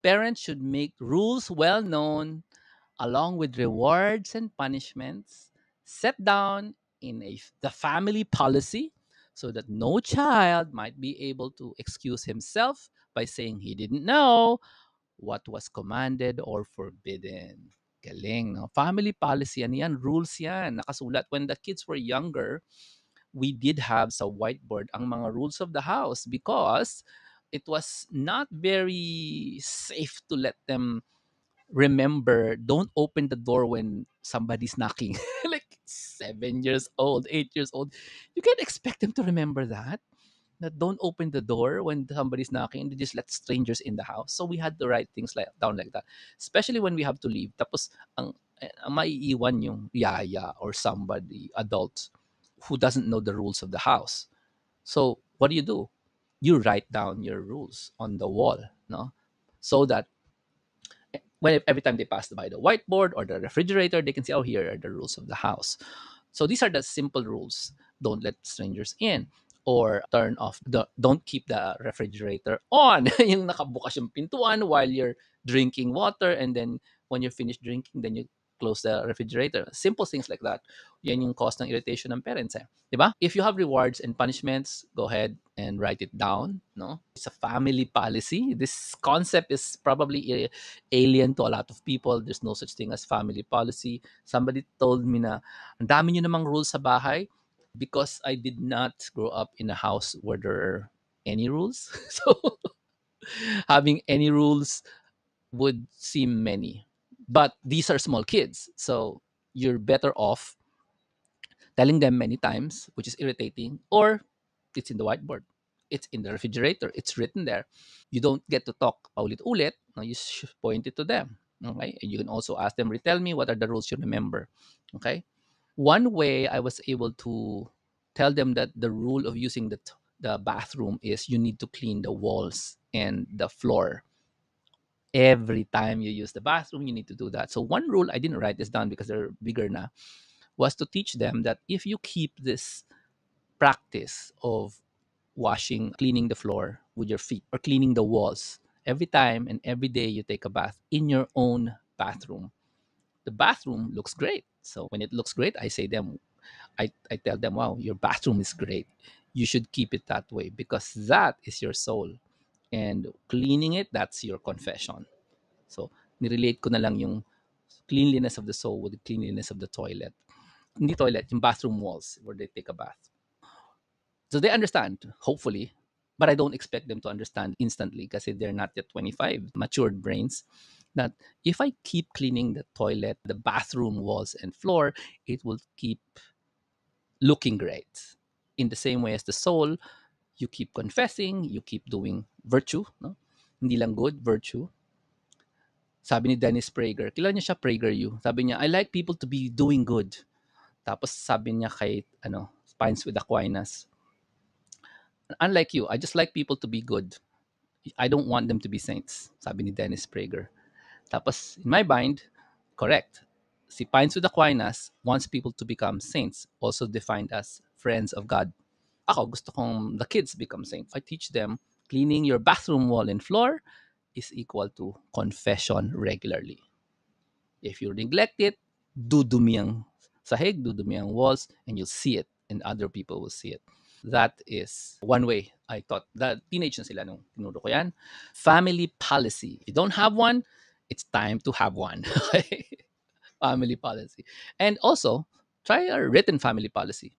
Parents should make rules well known along with rewards and punishments set down in the family policy so that no child might be able to excuse himself by saying he didn't know what was commanded or forbidden. Galing, no? Family policy, ano yan? Rules yan. Nakasulat. When the kids were younger, we did have sa whiteboard ang mga rules of the house because it was not very safe to let them remember, don't open the door when somebody's knocking. Like 7 years old, 8 years old. You can't expect them to remember that. That don't open the door when somebody's knocking. They just let strangers in the house. So we had to write things like down like that. Especially when we have to leave. Tapos ang maiiwan yung yaya or somebody, adult, who doesn't know the rules of the house. So what do? You write down your rules on the wall, no? So that when every time they pass by the whiteboard or the refrigerator, they can see, oh, here are the rules of the house. So these are the simple rules. Don't let strangers in, or turn off don't keep the refrigerator on. Yung nakabukas yung pintuan while you're drinking water, and then when you're finished drinking, then you close the refrigerator. Simple things like that. Yan yung cause ng irritation ng parents, eh. 'Di ba? If you have rewards and punishments, go ahead and write it down, no? It's a family policy. This concept is probably alien to a lot of people. There's no such thing as family policy. Somebody told me na ang dami nyo namang rules sa bahay because I did not grow up in a house where there are any rules. So having any rules would seem many. But these are small kids. So you're better off telling them many times, which is irritating, or it's in the whiteboard. It's in the refrigerator. It's written there. You don't get to talk paulit-ulit. No, you point it to them. Okay? And you can also ask them, retell me what are the rules you remember. Okay? One way I was able to tell them that the rule of using the bathroom is you need to clean the walls and the floor. Every time you use the bathroom, you need to do that. So one rule, I didn't write this down because they're bigger now, was to teach them that if you keep this practice of cleaning the floor with your feet or cleaning the walls every time and every day you take a bath in your own bathroom, the bathroom looks great. So when it looks great, I tell them, wow, your bathroom is great. You should keep it that way because that is your soul. And cleaning it, that's your confession. So, nirelate ko na lang yung cleanliness of the soul with the cleanliness of the toilet. Hindi toilet, yung bathroom walls where they take a bath. So they understand, hopefully, but I don't expect them to understand instantly because they're not yet 25, matured brains. That if I keep cleaning the toilet, the bathroom walls and floor, it will keep looking great. In the same way as the soul, you keep confessing, you keep doing virtue, no? Hindi lang good, virtue. Sabi ni Dennis Prager, kilala niya siya, PragerU. Sabi niya, I like people to be doing good. Tapos sabi niya kay Spines with Aquinas, unlike you, I just like people to be good. I don't want them to be saints, sabi ni Dennis Prager. Tapos, in my mind, correct. Si Pines with Aquinas wants people to become saints, also defined as friends of God. Ako, gusto kong the kids become saints. I teach them cleaning your bathroom wall and floor is equal to confession regularly. If you neglect it, dudumi ang sahig, dudumi ang walls, and you'll see it, and other people will see it. That is one way I thought that teenage na sila nung tinuro ko yan. Family policy. If you don't have one, it's time to have one. Family policy. And also, try a written family policy.